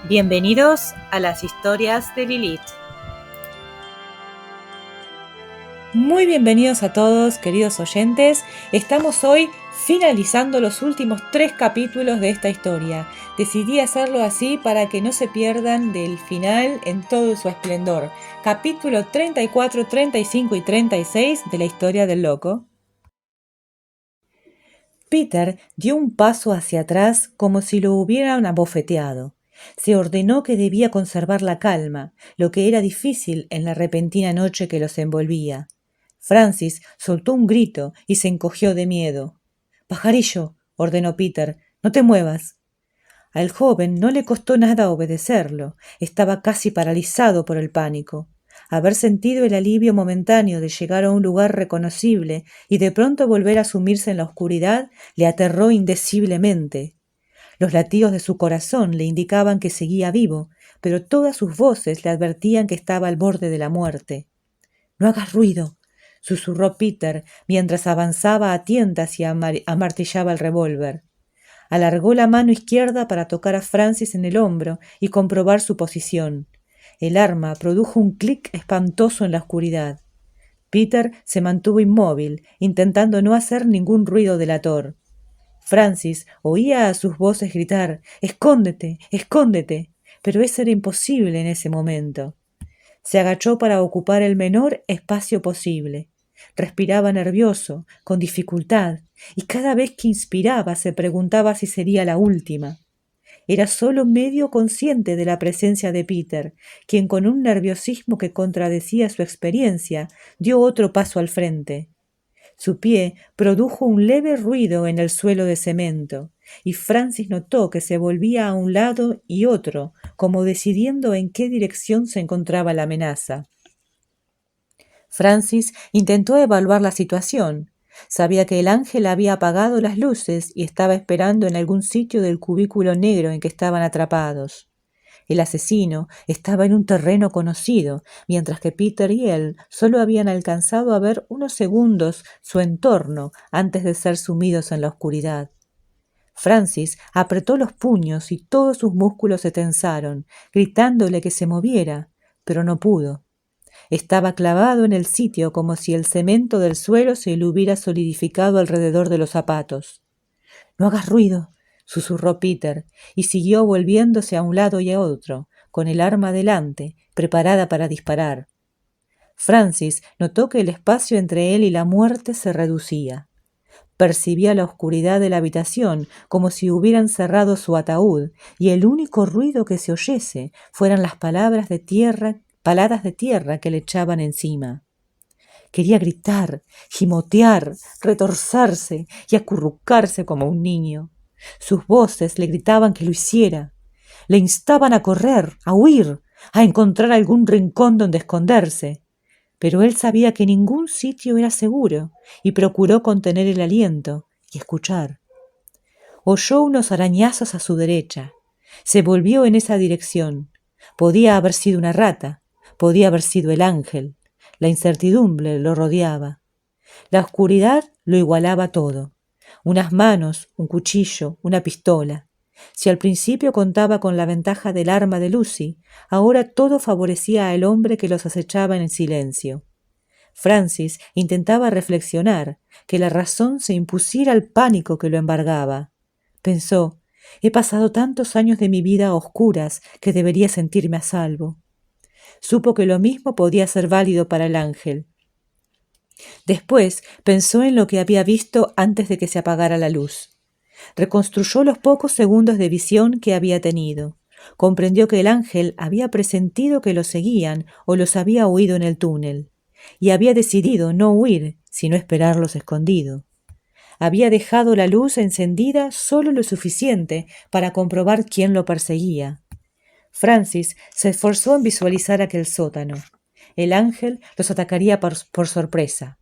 Bienvenidos a las historias de Lilith. Muy bienvenidos a todos, queridos oyentes. Estamos hoy finalizando los últimos 3 capítulos de esta historia. Decidí hacerlo así para que no se pierdan del final en todo su esplendor. Capítulo 34, 35 y 36 de la historia del loco. Peter dio un paso hacia atrás como si lo hubieran abofeteado. Se ordenó que debía conservar la calma, lo que era difícil en la repentina noche que los envolvía. Francis soltó un grito y se encogió de miedo. «Pajarillo», ordenó Peter, «no te muevas». Al joven no le costó nada obedecerlo. Estaba casi paralizado por el pánico. Haber sentido el alivio momentáneo de llegar a un lugar reconocible y de pronto volver a sumirse en la oscuridad le aterró indeciblemente. Los latidos de su corazón le indicaban que seguía vivo, pero todas sus voces le advertían que estaba al borde de la muerte. «No hagas ruido», susurró Peter mientras avanzaba a tientas y amartillaba el revólver. Alargó la mano izquierda para tocar a Francis en el hombro y comprobar su posición. El arma produjo un clic espantoso en la oscuridad. Peter se mantuvo inmóvil, intentando no hacer ningún ruido delator. Francis oía a sus voces gritar «¡Escóndete! ¡Escóndete!», pero eso era imposible en ese momento. Se agachó para ocupar el menor espacio posible. Respiraba nervioso, con dificultad, y cada vez que inspiraba se preguntaba si sería la última. Era solo medio consciente de la presencia de Peter, quien con un nerviosismo que contradecía su experiencia, dio otro paso al frente. Su pie produjo un leve ruido en el suelo de cemento, y Francis notó que se volvía a un lado y otro, como decidiendo en qué dirección se encontraba la amenaza. Francis intentó evaluar la situación. Sabía que el ángel había apagado las luces y estaba esperando en algún sitio del cubículo negro en que estaban atrapados. El asesino estaba en un terreno conocido, mientras que Peter y él solo habían alcanzado a ver unos segundos su entorno antes de ser sumidos en la oscuridad. Francis apretó los puños y todos sus músculos se tensaron, gritándole que se moviera, pero no pudo. Estaba clavado en el sitio como si el cemento del suelo se le hubiera solidificado alrededor de los zapatos. «No hagas ruido», susurró Peter, y siguió volviéndose a un lado y a otro, con el arma delante, preparada para disparar. Francis notó que el espacio entre él y la muerte se reducía. Percibía la oscuridad de la habitación como si hubieran cerrado su ataúd, y el único ruido que se oyese fueran las paladas de tierra que le echaban encima. Quería gritar, gimotear, retorcerse y acurrucarse como un niño. Sus voces le gritaban que lo hiciera. Le instaban a correr, a huir, a encontrar algún rincón donde esconderse. Pero él sabía que ningún sitio era seguro y procuró contener el aliento y escuchar. Oyó unos arañazos a su derecha. Se volvió en esa dirección. Podía haber sido una rata, podía haber sido el ángel. La incertidumbre lo rodeaba. La oscuridad lo igualaba todo. Unas manos, un cuchillo, una pistola. Si al principio contaba con la ventaja del arma de Lucy, ahora todo favorecía al hombre que los acechaba en el silencio. Francis intentaba reflexionar, que la razón se impusiera al pánico que lo embargaba. Pensó, he pasado tantos años de mi vida a oscuras que debería sentirme a salvo. Supo que lo mismo podía ser válido para el ángel. Después pensó en lo que había visto antes de que se apagara la luz. Reconstruyó los pocos segundos de visión que había tenido. Comprendió que el ángel había presentido que los seguían o los había oído en el túnel, y había decidido no huir, sino esperarlos escondido. Había dejado la luz encendida solo lo suficiente para comprobar quién lo perseguía. Francis se esforzó en visualizar aquel sótano. El ángel los atacaría por sorpresa.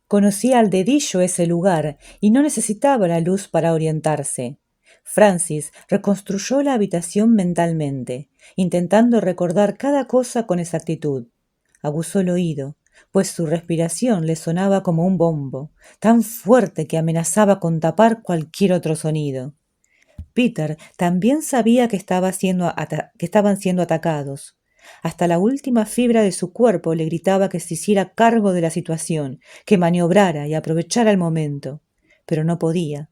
Conocía al dedillo ese lugar y no necesitaba la luz para orientarse. Francis reconstruyó la habitación mentalmente, intentando recordar cada cosa con exactitud. Aguzó el oído, pues su respiración le sonaba como un bombo, tan fuerte que amenazaba con tapar cualquier otro sonido. Peter también sabía que estaban siendo atacados. Hasta la última fibra de su cuerpo le gritaba que se hiciera cargo de la situación, que maniobrara y aprovechara el momento. Pero no podía.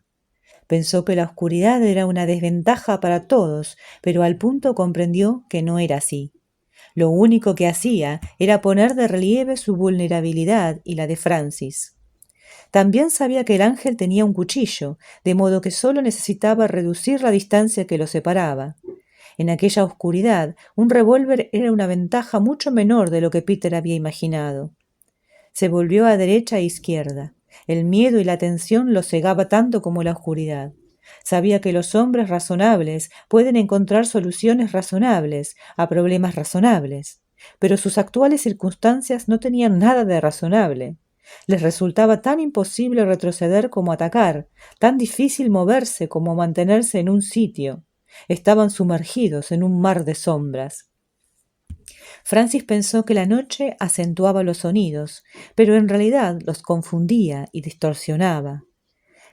Pensó que la oscuridad era una desventaja para todos, pero al punto comprendió que no era así. Lo único que hacía era poner de relieve su vulnerabilidad y la de Francis. También sabía que el ángel tenía un cuchillo, de modo que solo necesitaba reducir la distancia que los separaba. En aquella oscuridad, un revólver era una ventaja mucho menor de lo que Peter había imaginado. Se volvió a derecha e izquierda. El miedo y la tensión lo cegaba tanto como la oscuridad. Sabía que los hombres razonables pueden encontrar soluciones razonables a problemas razonables, pero sus actuales circunstancias no tenían nada de razonable. Les resultaba tan imposible retroceder como atacar, tan difícil moverse como mantenerse en un sitio. Estaban sumergidos en un mar de sombras. Francis pensó que la noche acentuaba los sonidos, pero en realidad los confundía y distorsionaba.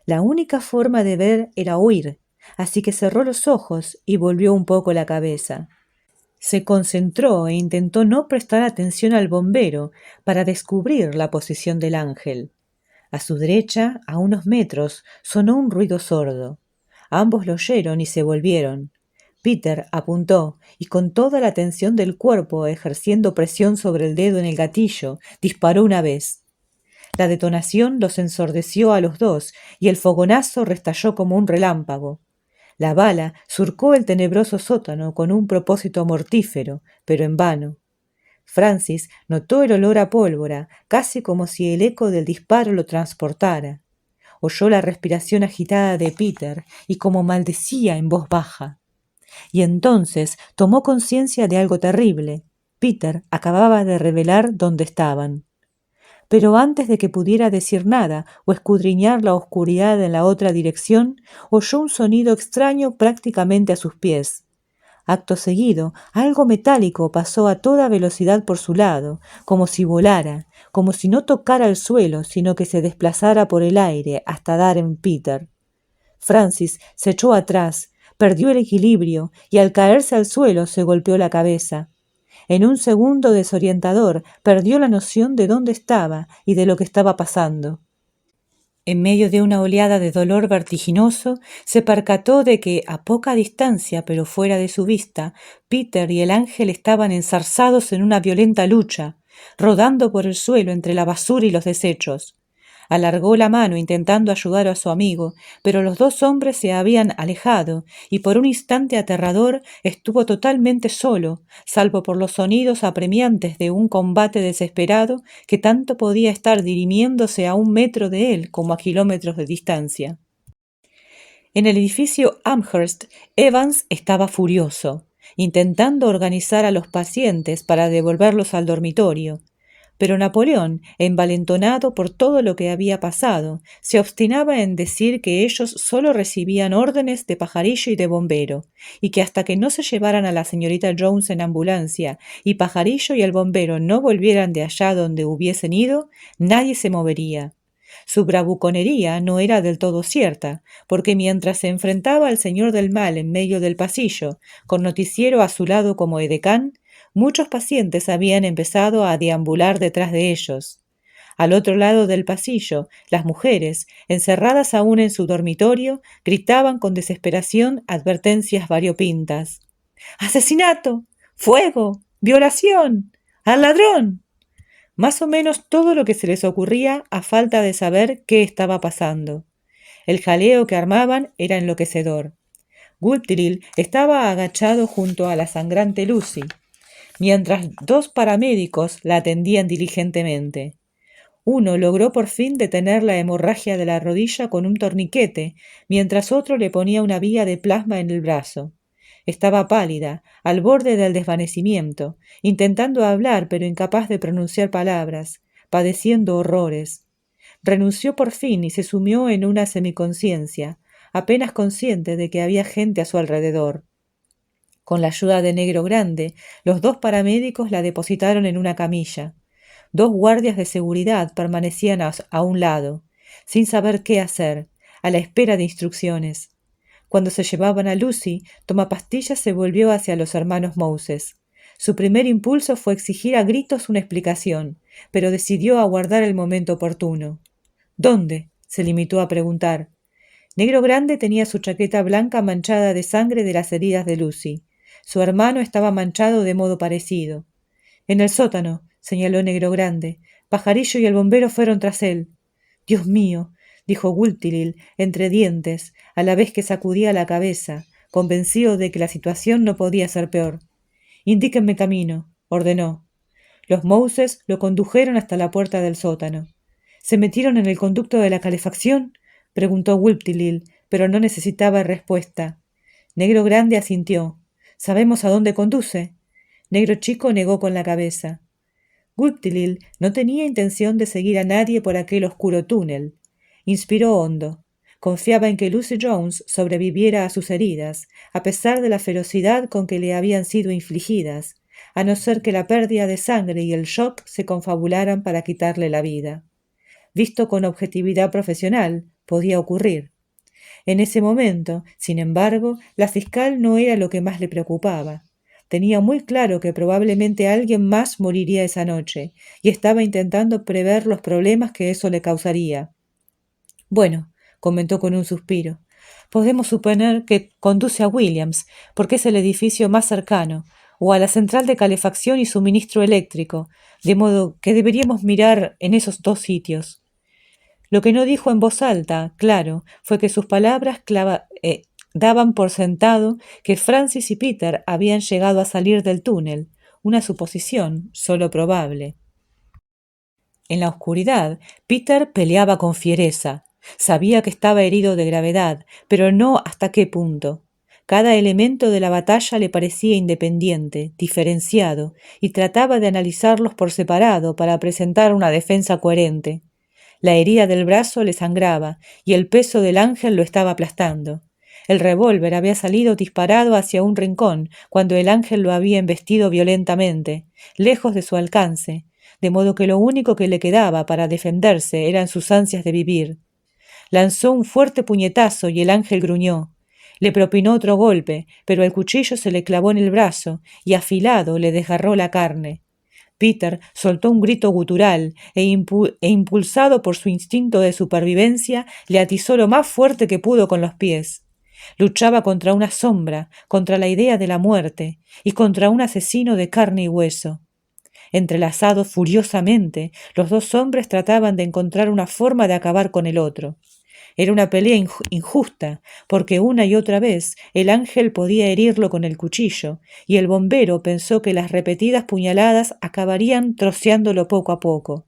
La única forma de ver era oír, así que cerró los ojos y volvió un poco la cabeza. Se concentró e intentó no prestar atención al bombero para descubrir la posición del ángel. A su derecha, a unos metros, sonó un ruido sordo. Ambos lo oyeron y se volvieron. Peter apuntó y con toda la tensión del cuerpo, ejerciendo presión sobre el dedo en el gatillo, disparó una vez. La detonación los ensordeció a los dos y el fogonazo restalló como un relámpago. La bala surcó el tenebroso sótano con un propósito mortífero, pero en vano. Francis notó el olor a pólvora, casi como si el eco del disparo lo transportara. Oyó la respiración agitada de Peter y como maldecía en voz baja. Y entonces tomó conciencia de algo terrible. Peter acababa de revelar dónde estaban. Pero antes de que pudiera decir nada o escudriñar la oscuridad en la otra dirección, oyó un sonido extraño prácticamente a sus pies. Acto seguido, algo metálico pasó a toda velocidad por su lado, como si volara, como si no tocara el suelo, sino que se desplazara por el aire hasta dar en Peter. Francis se echó atrás, perdió el equilibrio y al caerse al suelo se golpeó la cabeza. En un segundo desorientador perdió la noción de dónde estaba y de lo que estaba pasando. En medio de una oleada de dolor vertiginoso, se percató de que, a poca distancia pero fuera de su vista, Peter y el ángel estaban enzarzados en una violenta lucha, rodando por el suelo entre la basura y los desechos. Alargó la mano intentando ayudar a su amigo, pero los dos hombres se habían alejado y por un instante aterrador estuvo totalmente solo, salvo por los sonidos apremiantes de un combate desesperado que tanto podía estar dirimiéndose a 1 metro de él como a kilómetros de distancia. En el edificio Amherst, Evans estaba furioso, intentando organizar a los pacientes para devolverlos al dormitorio. Pero Napoleón, envalentonado por todo lo que había pasado, se obstinaba en decir que ellos solo recibían órdenes de Pajarillo y de bombero, y que hasta que no se llevaran a la señorita Jones en ambulancia y Pajarillo y el bombero no volvieran de allá donde hubiesen ido, nadie se movería. Su bravuconería no era del todo cierta, porque mientras se enfrentaba al señor del mal en medio del pasillo, con Noticiero a su lado como edecán, muchos pacientes habían empezado a deambular detrás de ellos. Al otro lado del pasillo, las mujeres, encerradas aún en su dormitorio, gritaban con desesperación advertencias variopintas. ¡Asesinato! ¡Fuego! ¡Violación! ¡Al ladrón! Más o menos todo lo que se les ocurría a falta de saber qué estaba pasando. El jaleo que armaban era enloquecedor. Guthrie estaba agachado junto a la sangrante Lucy, mientras 2 paramédicos la atendían diligentemente. Uno logró por fin detener la hemorragia de la rodilla con un torniquete, mientras otro le ponía una vía de plasma en el brazo. Estaba pálida, al borde del desvanecimiento, intentando hablar pero incapaz de pronunciar palabras, padeciendo horrores. Renunció por fin y se sumió en una semiconciencia, apenas consciente de que había gente a su alrededor. Con la ayuda de Negro Grande, los 2 paramédicos la depositaron en una camilla. 2 guardias de seguridad permanecían a un lado, sin saber qué hacer, a la espera de instrucciones. Cuando se llevaban a Lucy, Tomapastillas se volvió hacia los hermanos Moses. Su primer impulso fue exigir a gritos una explicación, pero decidió aguardar el momento oportuno. ¿Dónde?, se limitó a preguntar. Negro Grande tenía su chaqueta blanca manchada de sangre de las heridas de Lucy. Su hermano estaba manchado de modo parecido. En el sótano, señaló Negro Grande. Pajarillo y el bombero fueron tras él. Dios mío, dijo Wulftilil entre dientes, a la vez que sacudía la cabeza, convencido de que la situación no podía ser peor. Indíquenme camino, ordenó. Los Moses lo condujeron hasta la puerta del sótano. ¿Se metieron en el conducto de la calefacción?, preguntó Wulftilil, pero no necesitaba respuesta. Negro Grande asintió. ¿Sabemos a dónde conduce? Negro Chico negó con la cabeza. Wulftilil no tenía intención de seguir a nadie por aquel oscuro túnel. Inspiró hondo. Confiaba en que Lucy Jones sobreviviera a sus heridas, a pesar de la ferocidad con que le habían sido infligidas, a no ser que la pérdida de sangre y el shock se confabularan para quitarle la vida. Visto con objetividad profesional, podía ocurrir. En ese momento, sin embargo, la fiscal no era lo que más le preocupaba. Tenía muy claro que probablemente alguien más moriría esa noche, y estaba intentando prever los problemas que eso le causaría. Bueno, comentó con un suspiro, podemos suponer que conduce a Williams, porque es el edificio más cercano, o a la central de calefacción y suministro eléctrico, de modo que deberíamos mirar en esos dos sitios. Lo que no dijo en voz alta, claro, fue que sus palabras daban por sentado que Francis y Peter habían llegado a salir del túnel, una suposición solo probable. En la oscuridad, Peter peleaba con fiereza. Sabía que estaba herido de gravedad, pero no hasta qué punto. Cada elemento de la batalla le parecía independiente, diferenciado, y trataba de analizarlos por separado para presentar una defensa coherente. La herida del brazo le sangraba, y el peso del ángel lo estaba aplastando. El revólver había salido disparado hacia un rincón cuando el ángel lo había embestido violentamente, lejos de su alcance, de modo que lo único que le quedaba para defenderse eran sus ansias de vivir. Lanzó un fuerte puñetazo y el ángel gruñó. Le propinó otro golpe, pero el cuchillo se le clavó en el brazo y afilado le desgarró la carne. Peter soltó un grito gutural e impulsado por su instinto de supervivencia, le atizó lo más fuerte que pudo con los pies. Luchaba contra una sombra, contra la idea de la muerte y contra un asesino de carne y hueso. Entrelazados furiosamente, los dos hombres trataban de encontrar una forma de acabar con el otro. Era una pelea injusta, porque una y otra vez el ángel podía herirlo con el cuchillo, y el bombero pensó que las repetidas puñaladas acabarían troceándolo poco a poco.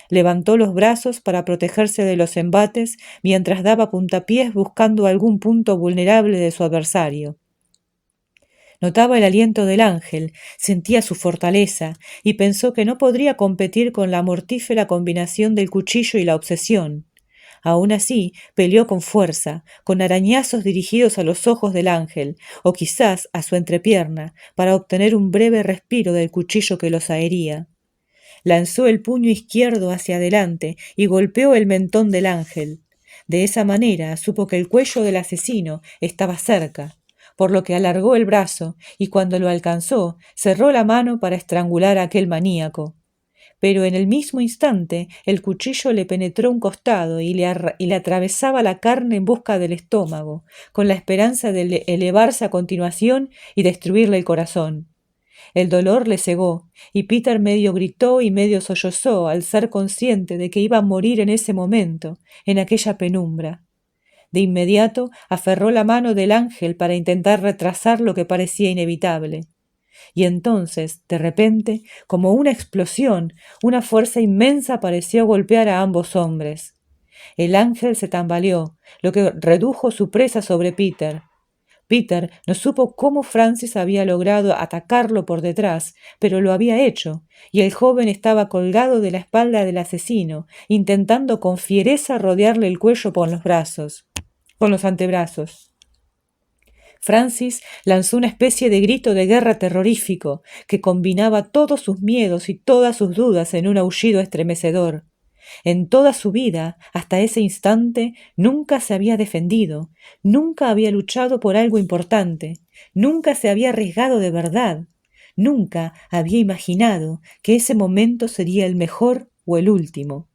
Levantó los brazos para protegerse de los embates mientras daba puntapiés buscando algún punto vulnerable de su adversario. Notaba el aliento del ángel, sentía su fortaleza y pensó que no podría competir con la mortífera combinación del cuchillo y la obsesión. Aún así, peleó con fuerza, con arañazos dirigidos a los ojos del ángel, o quizás a su entrepierna, para obtener un breve respiro del cuchillo que los ahería. Lanzó el puño izquierdo hacia adelante y golpeó el mentón del ángel. De esa manera supo que el cuello del asesino estaba cerca, por lo que alargó el brazo y cuando lo alcanzó, cerró la mano para estrangular a aquel maníaco. Pero en el mismo instante el cuchillo le penetró un costado y le atravesaba la carne en busca del estómago, con la esperanza de elevarse a continuación y destruirle el corazón. El dolor le cegó, y Peter medio gritó y medio sollozó al ser consciente de que iba a morir en ese momento, en aquella penumbra. De inmediato aferró la mano del ángel para intentar retrasar lo que parecía inevitable. Y entonces, de repente, como una explosión, una fuerza inmensa pareció golpear a ambos hombres. El ángel se tambaleó, lo que redujo su presa sobre Peter. Peter no supo cómo Francis había logrado atacarlo por detrás, pero lo había hecho, y el joven estaba colgado de la espalda del asesino, intentando con fiereza rodearle el cuello con los antebrazos. Francis lanzó una especie de grito de guerra terrorífico que combinaba todos sus miedos y todas sus dudas en un aullido estremecedor. En toda su vida, hasta ese instante, nunca se había defendido, nunca había luchado por algo importante, nunca se había arriesgado de verdad, nunca había imaginado que ese momento sería el mejor o el último.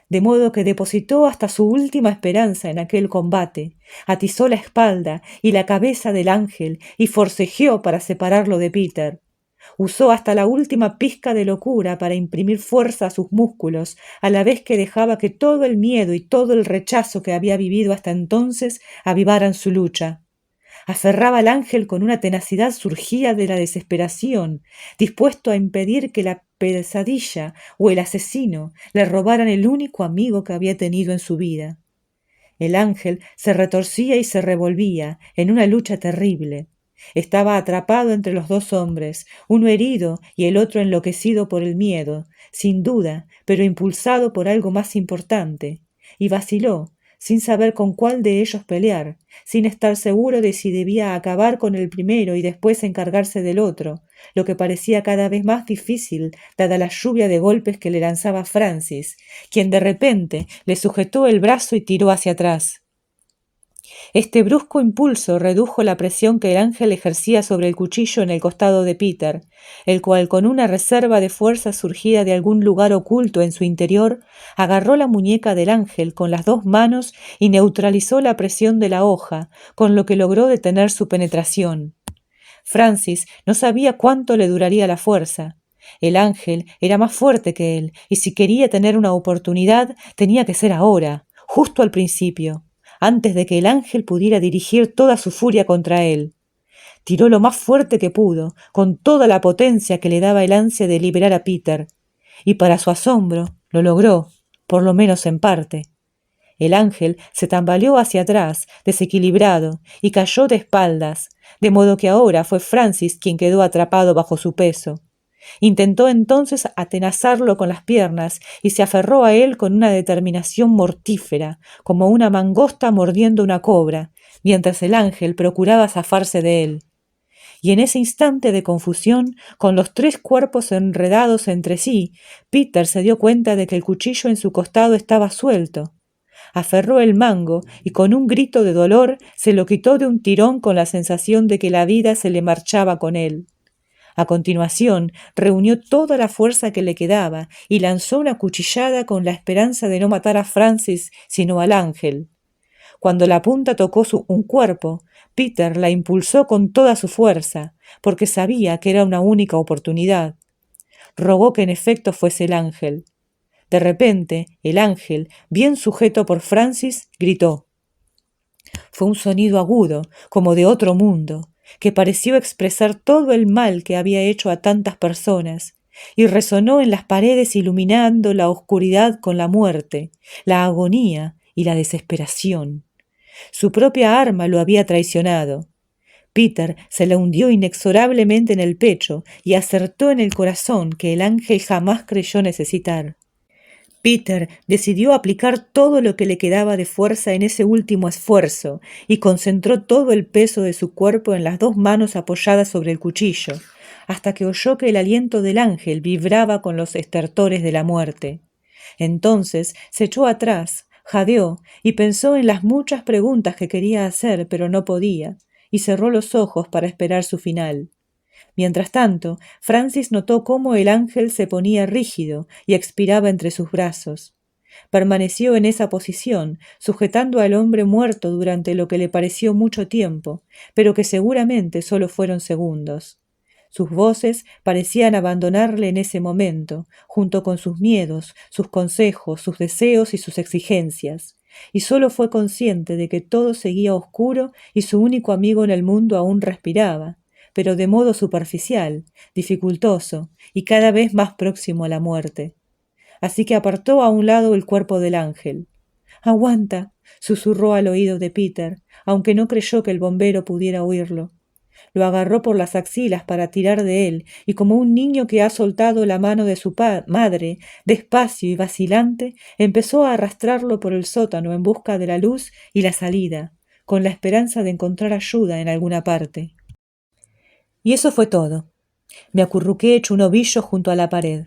De modo que depositó hasta su última esperanza en aquel combate, atizó la espalda y la cabeza del ángel y forcejeó para separarlo de Peter. Usó hasta la última pizca de locura para imprimir fuerza a sus músculos, a la vez que dejaba que todo el miedo y todo el rechazo que había vivido hasta entonces avivaran su lucha. Aferraba al ángel con una tenacidad surgida de la desesperación, dispuesto a impedir que la pesadilla o el asesino le robaran el único amigo que había tenido en su vida. El ángel se retorcía y se revolvía en una lucha terrible. Estaba atrapado entre los dos hombres, uno herido y el otro enloquecido por el miedo, sin duda, pero impulsado por algo más importante, y vaciló, sin saber con cuál de ellos pelear, sin estar seguro de si debía acabar con el primero y después encargarse del otro, lo que parecía cada vez más difícil, dada la lluvia de golpes que le lanzaba Francis, quien de repente le sujetó el brazo y tiró hacia atrás. Este brusco impulso redujo la presión que el ángel ejercía sobre el cuchillo en el costado de Peter, el cual, con una reserva de fuerza surgida de algún lugar oculto en su interior, agarró la muñeca del ángel con las dos manos y neutralizó la presión de la hoja, con lo que logró detener su penetración. Francis no sabía cuánto le duraría la fuerza. El ángel era más fuerte que él, y si quería tener una oportunidad, tenía que ser ahora, justo al principio, antes de que el ángel pudiera dirigir toda su furia contra él. Tiró lo más fuerte que pudo, con toda la potencia que le daba el ansia de liberar a Peter, y para su asombro lo logró, por lo menos en parte. El ángel se tambaleó hacia atrás, desequilibrado, y cayó de espaldas, de modo que ahora fue Francis quien quedó atrapado bajo su peso. Intentó entonces atenazarlo con las piernas y se aferró a él con una determinación mortífera, como una mangosta mordiendo una cobra, mientras el ángel procuraba zafarse de él. Y en ese instante de confusión, con los tres cuerpos enredados entre sí, Peter se dio cuenta de que el cuchillo en su costado estaba suelto. Aferró el mango y con un grito de dolor se lo quitó de un tirón con la sensación de que la vida se le marchaba con él. A continuación, reunió toda la fuerza que le quedaba y lanzó una cuchillada con la esperanza de no matar a Francis, sino al ángel. Cuando la punta tocó un cuerpo, Peter la impulsó con toda su fuerza, porque sabía que era una única oportunidad. Rogó que en efecto fuese el ángel. De repente, el ángel, bien sujeto por Francis, gritó. Fue un sonido agudo, como de otro mundo, que pareció expresar todo el mal que había hecho a tantas personas, y resonó en las paredes iluminando la oscuridad con la muerte, la agonía y la desesperación. Su propia arma lo había traicionado. Peter se la hundió inexorablemente en el pecho y acertó en el corazón que el ángel jamás creyó necesitar. Peter decidió aplicar todo lo que le quedaba de fuerza en ese último esfuerzo y concentró todo el peso de su cuerpo en las dos manos apoyadas sobre el cuchillo, hasta que oyó que el aliento del ángel vibraba con los estertores de la muerte. Entonces se echó atrás, jadeó y pensó en las muchas preguntas que quería hacer pero no podía, y cerró los ojos para esperar su final. Mientras tanto, Francis notó cómo el ángel se ponía rígido y expiraba entre sus brazos. Permaneció en esa posición, sujetando al hombre muerto durante lo que le pareció mucho tiempo, pero que seguramente solo fueron segundos. Sus voces parecían abandonarle en ese momento, junto con sus miedos, sus consejos, sus deseos y sus exigencias, y solo fue consciente de que todo seguía oscuro y su único amigo en el mundo aún respiraba, pero de modo superficial, dificultoso y cada vez más próximo a la muerte. Así que apartó a un lado el cuerpo del ángel. «Aguanta», susurró al oído de Peter, aunque no creyó que el bombero pudiera oírlo. Lo agarró por las axilas para tirar de él, y como un niño que ha soltado la mano de su madre, despacio y vacilante, empezó a arrastrarlo por el sótano en busca de la luz y la salida, con la esperanza de encontrar ayuda en alguna parte. Y eso fue todo. Me acurruqué hecho un ovillo junto a la pared.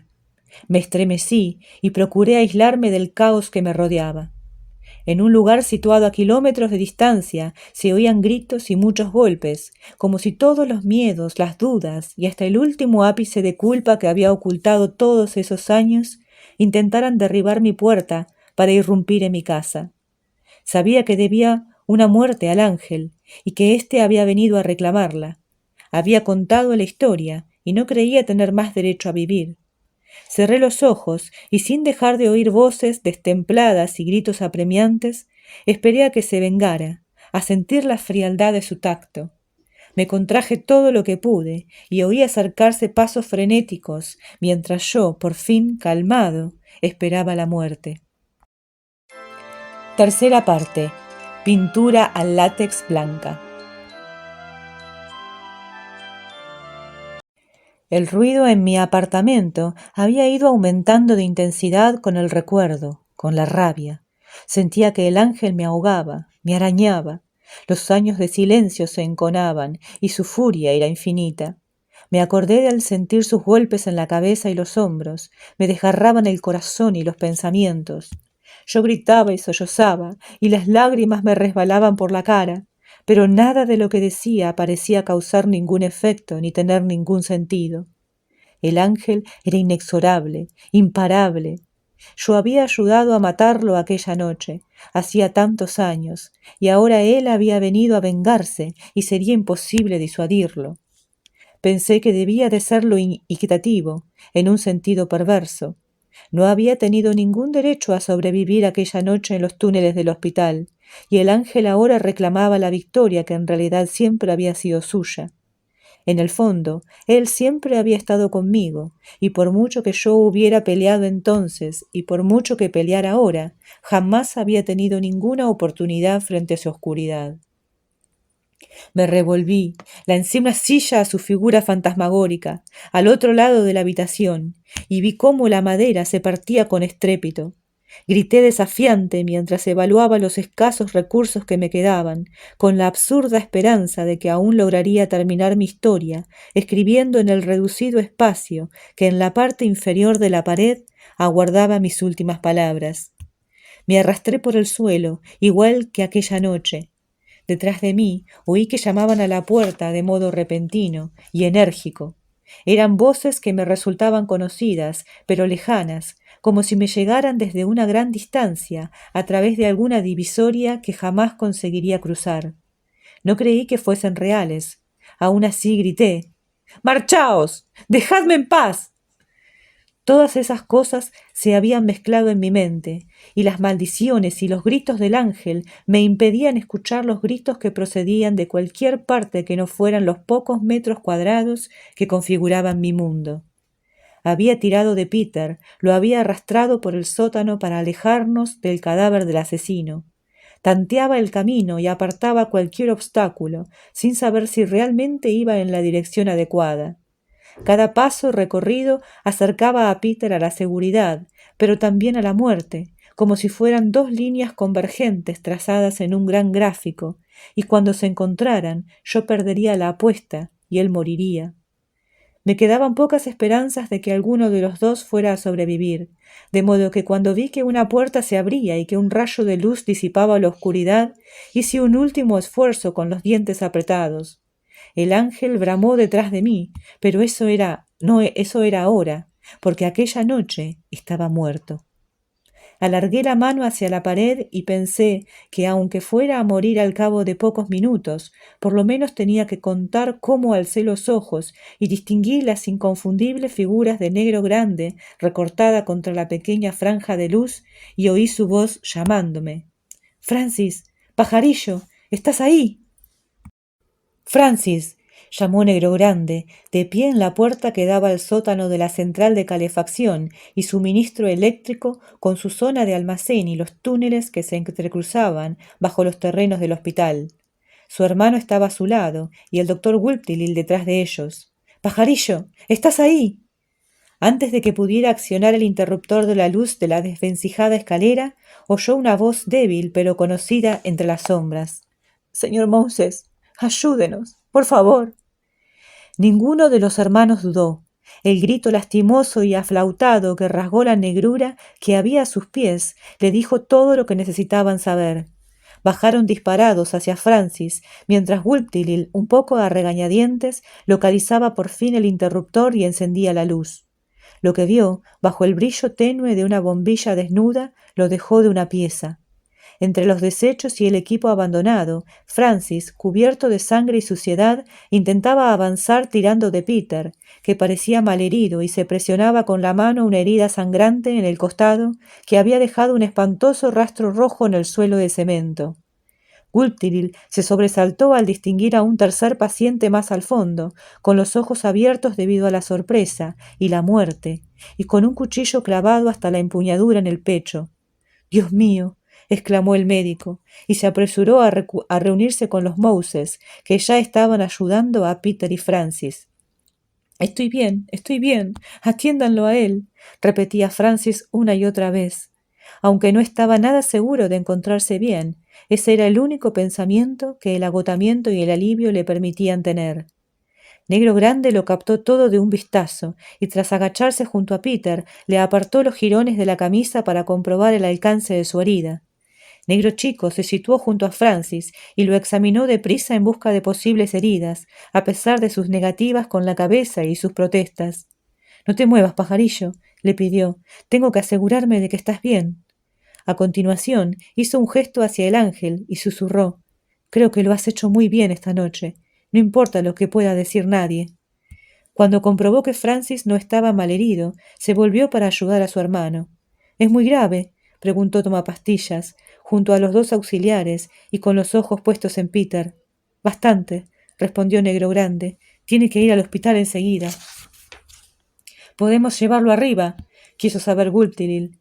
Me estremecí y procuré aislarme del caos que me rodeaba. En un lugar situado a kilómetros de distancia se oían gritos y muchos golpes, como si todos los miedos, las dudas y hasta el último ápice de culpa que había ocultado todos esos años intentaran derribar mi puerta para irrumpir en mi casa. Sabía que debía una muerte al ángel y que éste había venido a reclamarla. Había contado la historia y no creía tener más derecho a vivir. Cerré los ojos y sin dejar de oír voces destempladas y gritos apremiantes, esperé a que se vengara, a sentir la frialdad de su tacto. Me contraje todo lo que pude y oí acercarse pasos frenéticos, mientras yo, por fin calmado, esperaba la muerte. Tercera parte. Pintura al látex blanca. El ruido en mi apartamento había ido aumentando de intensidad con el recuerdo, con la rabia. Sentía que el ángel me ahogaba, me arañaba. Los años de silencio se enconaban y su furia era infinita. Me acordé de al sentir sus golpes en la cabeza y los hombros, me desgarraban el corazón y los pensamientos. Yo gritaba y sollozaba, y las lágrimas me resbalaban por la cara, pero nada de lo que decía parecía causar ningún efecto ni tener ningún sentido. El ángel era inexorable, imparable. Yo había ayudado a matarlo aquella noche, hacía tantos años, y ahora él había venido a vengarse y sería imposible disuadirlo. Pensé que debía de serlo equitativo, en un sentido perverso. No había tenido ningún derecho a sobrevivir aquella noche en los túneles del hospital, y el ángel ahora reclamaba la victoria que en realidad siempre había sido suya. En el fondo, él siempre había estado conmigo, y por mucho que yo hubiera peleado entonces, y por mucho que peleara ahora, jamás había tenido ninguna oportunidad frente a su oscuridad. Me revolví, lancé una silla a su figura fantasmagórica, al otro lado de la habitación, y vi cómo la madera se partía con estrépito. Grité desafiante mientras evaluaba los escasos recursos que me quedaban, con la absurda esperanza de que aún lograría terminar mi historia, escribiendo en el reducido espacio que en la parte inferior de la pared aguardaba mis últimas palabras. Me arrastré por el suelo, igual que aquella noche. Detrás de mí oí que llamaban a la puerta de modo repentino y enérgico. Eran voces que me resultaban conocidas, pero lejanas, como si me llegaran desde una gran distancia, a través de alguna divisoria que jamás conseguiría cruzar. No creí que fuesen reales. Aún así grité: «¡Marchaos! ¡Dejadme en paz!». Todas esas cosas se habían mezclado en mi mente, y las maldiciones y los gritos del ángel me impedían escuchar los gritos que procedían de cualquier parte que no fueran los pocos metros cuadrados que configuraban mi mundo. Había tirado de Peter, lo había arrastrado por el sótano para alejarnos del cadáver del asesino. Tanteaba el camino y apartaba cualquier obstáculo, sin saber si realmente iba en la dirección adecuada. Cada paso recorrido acercaba a Peter a la seguridad, pero también a la muerte, como si fueran dos líneas convergentes trazadas en un gran gráfico, y cuando se encontraran yo perdería la apuesta y él moriría. Me quedaban pocas esperanzas de que alguno de los dos fuera a sobrevivir, de modo que cuando vi que una puerta se abría y que un rayo de luz disipaba la oscuridad, hice un último esfuerzo con los dientes apretados. El ángel bramó detrás de mí, pero eso era ahora, porque aquella noche estaba muerto. Alargué la mano hacia la pared y pensé que aunque fuera a morir al cabo de pocos minutos, por lo menos tenía que contar cómo alcé los ojos y distinguí las inconfundibles figuras de negro grande recortada contra la pequeña franja de luz y oí su voz llamándome. «Francis, pajarillo, ¿estás ahí?» «Francis», llamó Negro Grande, de pie en la puerta que daba al sótano de la central de calefacción y suministro eléctrico, con su zona de almacén y los túneles que se entrecruzaban bajo los terrenos del hospital. Su hermano estaba a su lado y el doctor Wulptilil detrás de ellos. «Pajarillo, ¿estás ahí?» Antes de que pudiera accionar el interruptor de la luz de la desvencijada escalera, oyó una voz débil pero conocida entre las sombras. «Señor Moses, ayúdenos, por favor». Ninguno de los hermanos dudó. El grito lastimoso y aflautado que rasgó la negrura que había a sus pies le dijo todo lo que necesitaban saber. Bajaron disparados hacia Francis, mientras Wulfthryth, un poco a regañadientes, localizaba por fin el interruptor y encendía la luz. Lo que vio, bajo el brillo tenue de una bombilla desnuda, lo dejó de una pieza. Entre los desechos y el equipo abandonado, Francis, cubierto de sangre y suciedad, intentaba avanzar tirando de Peter, que parecía malherido y se presionaba con la mano una herida sangrante en el costado que había dejado un espantoso rastro rojo en el suelo de cemento. Wulfthryth se sobresaltó al distinguir a un tercer paciente más al fondo, con los ojos abiertos debido a la sorpresa y la muerte, y con un cuchillo clavado hasta la empuñadura en el pecho. «Dios mío», exclamó el médico, y se apresuró a reunirse con los Moses, que ya estaban ayudando a Peter y Francis. Estoy bien, atiéndanlo a él», repetía Francis una y otra vez. Aunque no estaba nada seguro de encontrarse bien, ese era el único pensamiento que el agotamiento y el alivio le permitían tener. Negro Grande lo captó todo de un vistazo, y tras agacharse junto a Peter, le apartó los jirones de la camisa para comprobar el alcance de su herida. Negro Chico se situó junto a Francis y lo examinó deprisa en busca de posibles heridas, a pesar de sus negativas con la cabeza y sus protestas. «No te muevas, pajarillo», le pidió. «Tengo que asegurarme de que estás bien». A continuación, hizo un gesto hacia el ángel y susurró: «Creo que lo has hecho muy bien esta noche. No importa lo que pueda decir nadie». Cuando comprobó que Francis no estaba malherido, se volvió para ayudar a su hermano. «¿Es muy grave?», preguntó Tomapastillas, junto a los dos auxiliares y con los ojos puestos en Peter. «Bastante», respondió Negro Grande. «Tiene que ir al hospital enseguida». «¿Podemos llevarlo arriba?», quiso saber Wulfthryth.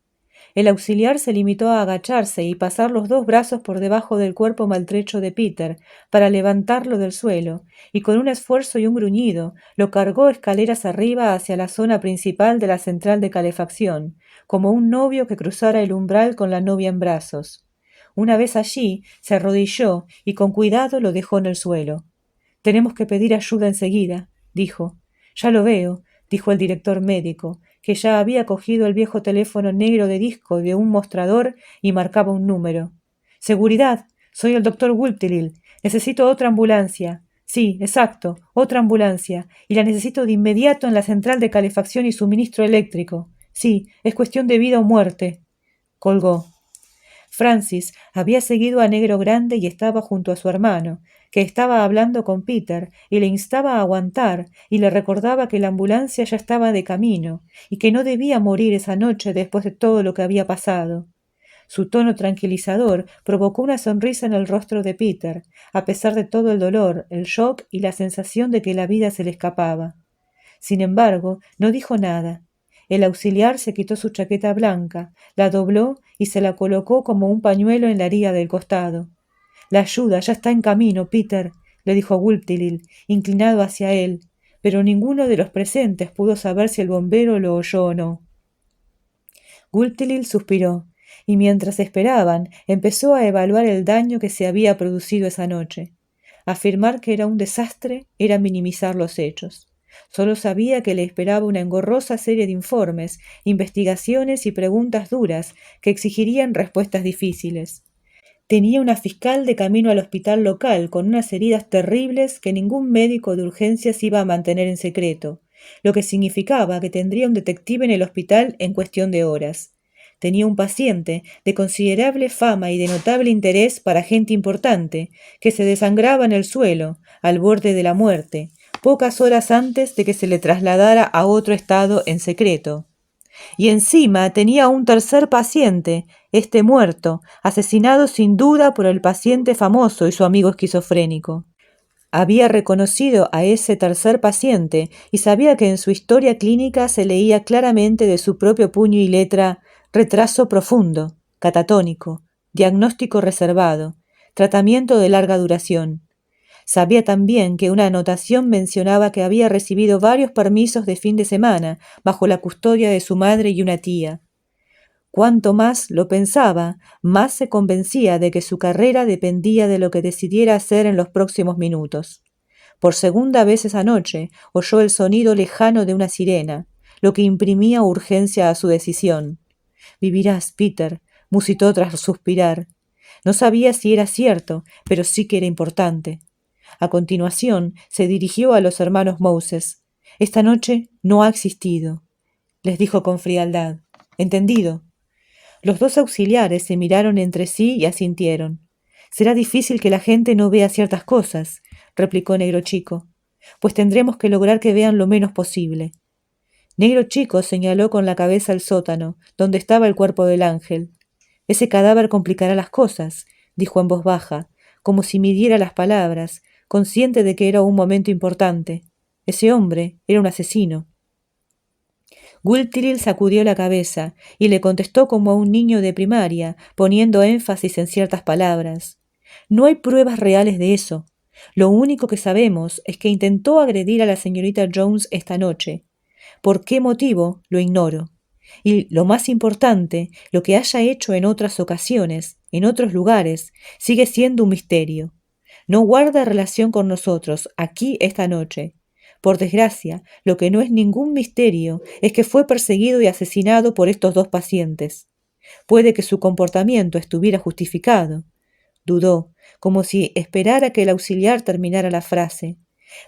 El auxiliar se limitó a agacharse y pasar los dos brazos por debajo del cuerpo maltrecho de Peter para levantarlo del suelo, y con un esfuerzo y un gruñido lo cargó escaleras arriba hacia la zona principal de la central de calefacción, como un novio que cruzara el umbral con la novia en brazos. Una vez allí, se arrodilló y con cuidado lo dejó en el suelo. «Tenemos que pedir ayuda enseguida», dijo. «Ya lo veo», dijo el director médico, que ya había cogido el viejo teléfono negro de disco de un mostrador y marcaba un número. «Seguridad, soy el doctor Wulfthryth. Necesito otra ambulancia. Sí, exacto, otra ambulancia, y la necesito de inmediato en la central de calefacción y suministro eléctrico. Sí, es cuestión de vida o muerte». Colgó. Francis había seguido a Negro Grande y estaba junto a su hermano, que estaba hablando con Peter y le instaba a aguantar y le recordaba que la ambulancia ya estaba de camino y que no debía morir esa noche después de todo lo que había pasado. Su tono tranquilizador provocó una sonrisa en el rostro de Peter, a pesar de todo el dolor, el shock y la sensación de que la vida se le escapaba. Sin embargo, no dijo nada. El auxiliar se quitó su chaqueta blanca, la dobló y se la colocó como un pañuelo en la herida del costado. «La ayuda ya está en camino, Peter», le dijo Wulfthryth, inclinado hacia él, pero ninguno de los presentes pudo saber si el bombero lo oyó o no. Wulfthryth suspiró, y mientras esperaban, empezó a evaluar el daño que se había producido esa noche. Afirmar que era un desastre era minimizar los hechos. Solo sabía que le esperaba una engorrosa serie de informes, investigaciones y preguntas duras que exigirían respuestas difíciles. Tenía una fiscal de camino al hospital local con unas heridas terribles que ningún médico de urgencias iba a mantener en secreto, lo que significaba que tendría un detective en el hospital en cuestión de horas. Tenía un paciente de considerable fama y de notable interés para gente importante, que se desangraba en el suelo, al borde de la muerte, pocas horas antes de que se le trasladara a otro estado en secreto. Y encima tenía un tercer paciente, este muerto, asesinado sin duda por el paciente famoso y su amigo esquizofrénico. Había reconocido a ese tercer paciente y sabía que en su historia clínica se leía claramente de su propio puño y letra: retraso profundo, catatónico, diagnóstico reservado, tratamiento de larga duración. Sabía también que una anotación mencionaba que había recibido varios permisos de fin de semana bajo la custodia de su madre y una tía. Cuanto más lo pensaba, más se convencía de que su carrera dependía de lo que decidiera hacer en los próximos minutos. Por segunda vez esa noche oyó el sonido lejano de una sirena, lo que imprimía urgencia a su decisión. «Vivirás, Peter», musitó tras suspirar. No sabía si era cierto, pero sí que era importante. A continuación se dirigió a los hermanos Moses. «Esta noche no ha existido», les dijo con frialdad. «¿Entendido?» Los dos auxiliares se miraron entre sí y asintieron. «Será difícil que la gente no vea ciertas cosas», replicó Negro Chico, «pues tendremos que lograr que vean lo menos posible». Negro Chico señaló con la cabeza el sótano, donde estaba el cuerpo del ángel. «Ese cadáver complicará las cosas», dijo en voz baja, como si midiera las palabras, consciente de que era un momento importante. Ese hombre era un asesino. Gultiril sacudió la cabeza y le contestó como a un niño de primaria, poniendo énfasis en ciertas palabras. «No hay pruebas reales de eso. Lo único que sabemos es que intentó agredir a la señorita Jones esta noche. ¿Por qué motivo? Lo ignoro. Y lo más importante, lo que haya hecho en otras ocasiones, en otros lugares, sigue siendo un misterio. No guarda relación con nosotros aquí esta noche. Por desgracia, lo que no es ningún misterio es que fue perseguido y asesinado por estos dos pacientes. Puede que su comportamiento estuviera justificado». Dudó, como si esperara que el auxiliar terminara la frase.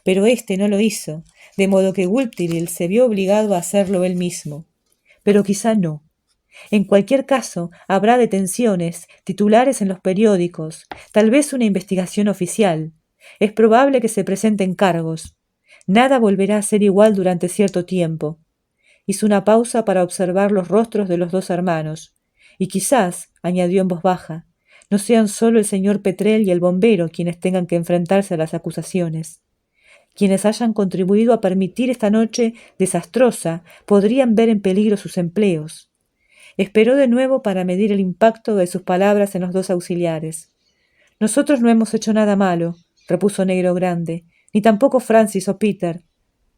Pero éste no lo hizo, de modo que Gulptilil se vio obligado a hacerlo él mismo. Pero quizá no. En cualquier caso, habrá detenciones, titulares en los periódicos, tal vez una investigación oficial. Es probable que se presenten cargos. Nada volverá a ser igual durante cierto tiempo. Hizo una pausa para observar los rostros de los dos hermanos. Y quizás, añadió en voz baja, no sean solo el señor Petrel y el bombero quienes tengan que enfrentarse a las acusaciones. Quienes hayan contribuido a permitir esta noche desastrosa podrían ver en peligro sus empleos. Esperó de nuevo para medir el impacto de sus palabras en los dos auxiliares. «Nosotros no hemos hecho nada malo», repuso Negro Grande, «ni tampoco Francis o Peter».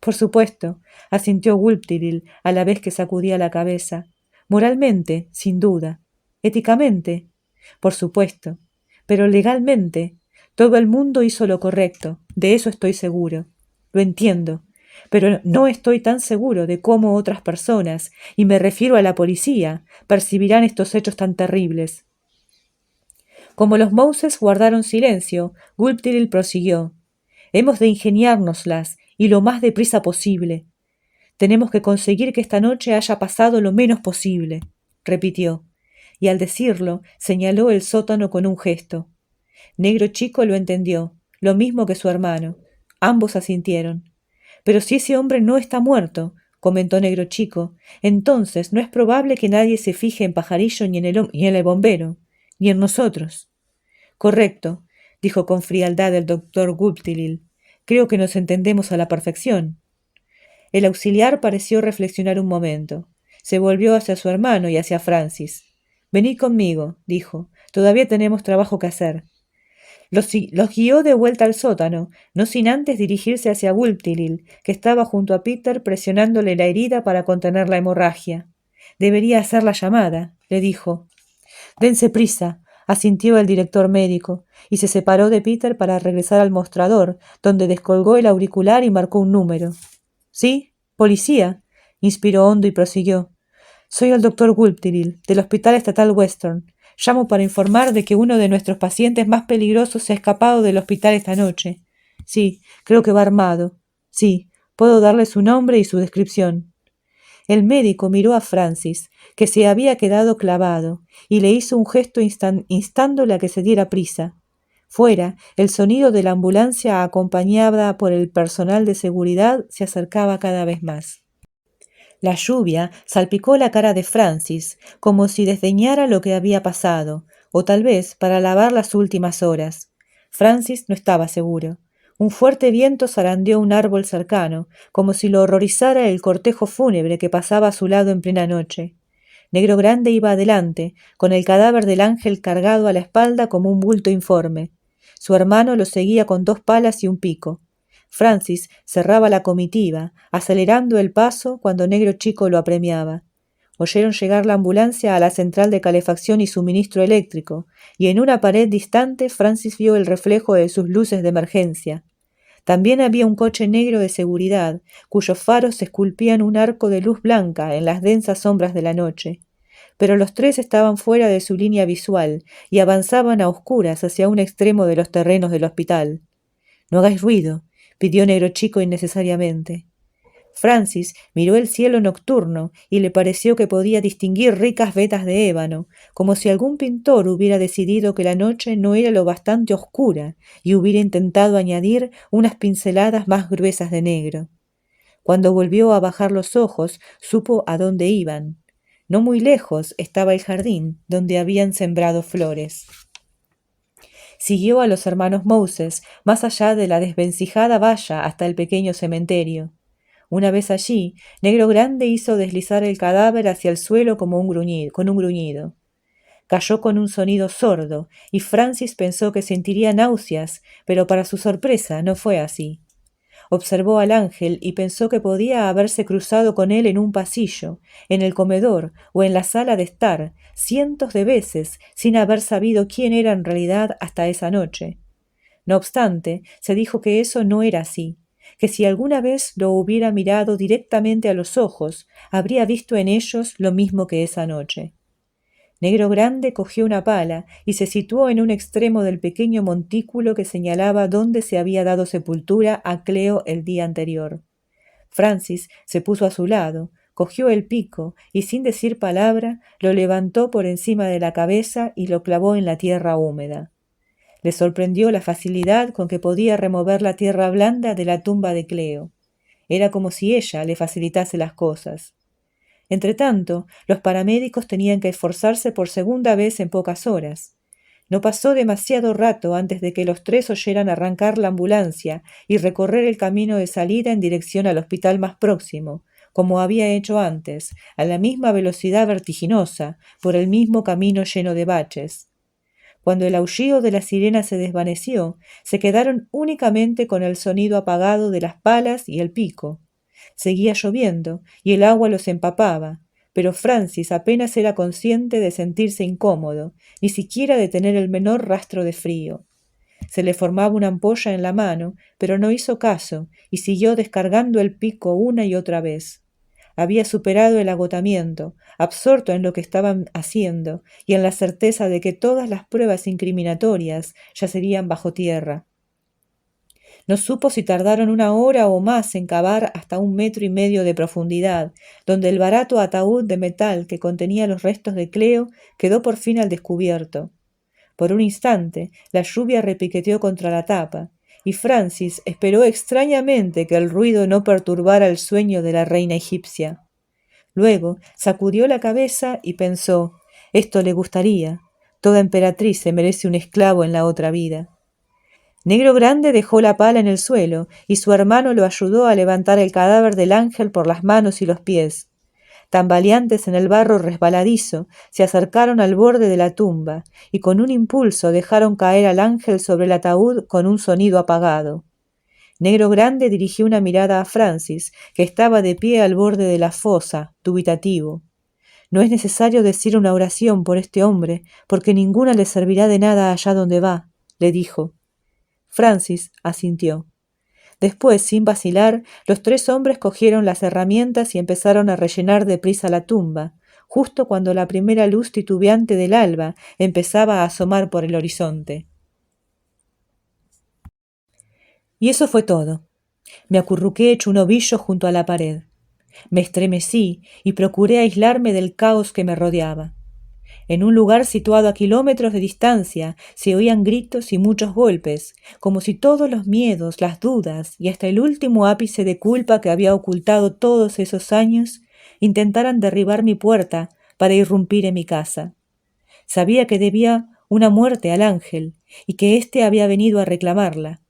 «Por supuesto», asintió Gulptilil a la vez que sacudía la cabeza. «Moralmente, sin duda. Éticamente, por supuesto. Pero legalmente, todo el mundo hizo lo correcto, de eso estoy seguro. Lo entiendo, pero no estoy tan seguro de cómo otras personas, y me refiero a la policía, percibirán estos hechos tan terribles». Como los Moses guardaron silencio, Gulptilil prosiguió. «Hemos de ingeniárnoslas, y lo más deprisa posible. Tenemos que conseguir que esta noche haya pasado lo menos posible», repitió, y al decirlo señaló el sótano con un gesto. Negro Chico lo entendió, lo mismo que su hermano. Ambos asintieron. «Pero si ese hombre no está muerto», comentó Negro Chico, «entonces no es probable que nadie se fije en Pajarillo ni en el bombero, ni en nosotros». «Correcto», dijo con frialdad el doctor Gulptilil. «Creo que nos entendemos a la perfección». El auxiliar pareció reflexionar un momento. Se volvió hacia su hermano y hacia Francis. «Venid conmigo», dijo. «Todavía tenemos trabajo que hacer». Los guió de vuelta al sótano, no sin antes dirigirse hacia Gulptilil, que estaba junto a Peter presionándole la herida para contener la hemorragia. «Debería hacer la llamada», le dijo. «Dense prisa», asintió el director médico, y se separó de Peter para regresar al mostrador, donde descolgó el auricular y marcó un número. «¿Sí? ¿Policía?», inspiró hondo y prosiguió. «Soy el doctor Gulptilil, del Hospital Estatal Western. Llamo para informar de que uno de nuestros pacientes más peligrosos se ha escapado del hospital esta noche. Sí, creo que va armado. Sí, puedo darle su nombre y su descripción». El médico miró a Francis, que se había quedado clavado, y le hizo un gesto instándole a que se diera prisa. Fuera, el sonido de la ambulancia, acompañada por el personal de seguridad, se acercaba cada vez más. La lluvia salpicó la cara de Francis, como si desdeñara lo que había pasado, o tal vez para lavar las últimas horas. Francis no estaba seguro. Un fuerte viento zarandeó un árbol cercano, como si lo horrorizara el cortejo fúnebre que pasaba a su lado en plena noche. Negro Grande iba adelante, con el cadáver del ángel cargado a la espalda como un bulto informe. Su hermano lo seguía con 2 palas y un pico. Francis cerraba la comitiva, acelerando el paso cuando Negro Chico lo apremiaba. Oyeron llegar la ambulancia a la central de calefacción y suministro eléctrico, y en una pared distante Francis vio el reflejo de sus luces de emergencia. También había un coche negro de seguridad, cuyos faros esculpían un arco de luz blanca en las densas sombras de la noche. Pero los tres estaban fuera de su línea visual y avanzaban a oscuras hacia un extremo de los terrenos del hospital. «No hagáis ruido», pidió Negro Chico innecesariamente. Francis miró el cielo nocturno y le pareció que podía distinguir ricas vetas de ébano, como si algún pintor hubiera decidido que la noche no era lo bastante oscura y hubiera intentado añadir unas pinceladas más gruesas de negro. Cuando volvió a bajar los ojos, supo a dónde iban. No muy lejos estaba el jardín, donde habían sembrado flores. Siguió a los hermanos Moses más allá de la desvencijada valla hasta el pequeño cementerio. Una vez allí, Negro Grande hizo deslizar el cadáver hacia el suelo con un gruñido. Cayó con un sonido sordo, y Francis pensó que sentiría náuseas, pero para su sorpresa no fue así. Observó al ángel y pensó que podía haberse cruzado con él en un pasillo, en el comedor o en la sala de estar, cientos de veces, sin haber sabido quién era en realidad hasta esa noche. No obstante, se dijo que eso no era así, que si alguna vez lo hubiera mirado directamente a los ojos, habría visto en ellos lo mismo que esa noche. Negro Grande cogió una pala y se situó en un extremo del pequeño montículo que señalaba dónde se había dado sepultura a Cleo el día anterior. Francis se puso a su lado, cogió el pico y sin decir palabra lo levantó por encima de la cabeza y lo clavó en la tierra húmeda. Le sorprendió la facilidad con que podía remover la tierra blanda de la tumba de Cleo. Era como si ella le facilitase las cosas. Entretanto, los paramédicos tenían que esforzarse por segunda vez en pocas horas. No pasó demasiado rato antes de que los tres oyeran arrancar la ambulancia y recorrer el camino de salida en dirección al hospital más próximo, como había hecho antes, a la misma velocidad vertiginosa, por el mismo camino lleno de baches. Cuando el aullido de la sirena se desvaneció, se quedaron únicamente con el sonido apagado de las palas y el pico. Seguía lloviendo y el agua los empapaba, pero Francis apenas era consciente de sentirse incómodo, ni siquiera de tener el menor rastro de frío. Se le formaba una ampolla en la mano, pero no hizo caso y siguió descargando el pico una y otra vez. Había superado el agotamiento, absorto en lo que estaban haciendo y en la certeza de que todas las pruebas incriminatorias yacerían bajo tierra. No supo si tardaron 1 hora o más en cavar hasta 1,5 metros de profundidad, donde el barato ataúd de metal que contenía los restos de Cleo quedó por fin al descubierto. Por un instante, la lluvia repiqueteó contra la tapa, y Francis esperó extrañamente que el ruido no perturbara el sueño de la reina egipcia. Luego sacudió la cabeza y pensó: esto le gustaría. Toda emperatriz se merece un esclavo en la otra vida. Negro Grande dejó la pala en el suelo y su hermano lo ayudó a levantar el cadáver del ángel por las manos y los pies. Tambaleantes en el barro resbaladizo, se acercaron al borde de la tumba y con un impulso dejaron caer al ángel sobre el ataúd con un sonido apagado. Negro Grande dirigió una mirada a Francis, que estaba de pie al borde de la fosa, dubitativo. No es necesario decir una oración por este hombre, porque ninguna le servirá de nada allá donde va, le dijo. Francis asintió. Después, sin vacilar, los tres hombres cogieron las herramientas y empezaron a rellenar deprisa la tumba, justo cuando la primera luz titubeante del alba empezaba a asomar por el horizonte. Y eso fue todo. Me acurruqué hecho un ovillo junto a la pared. Me estremecí y procuré aislarme del caos que me rodeaba. En un lugar situado a kilómetros de distancia se oían gritos y muchos golpes, como si todos los miedos, las dudas y hasta el último ápice de culpa que había ocultado todos esos años intentaran derribar mi puerta para irrumpir en mi casa. Sabía que debía una muerte al ángel y que éste había venido a reclamarla.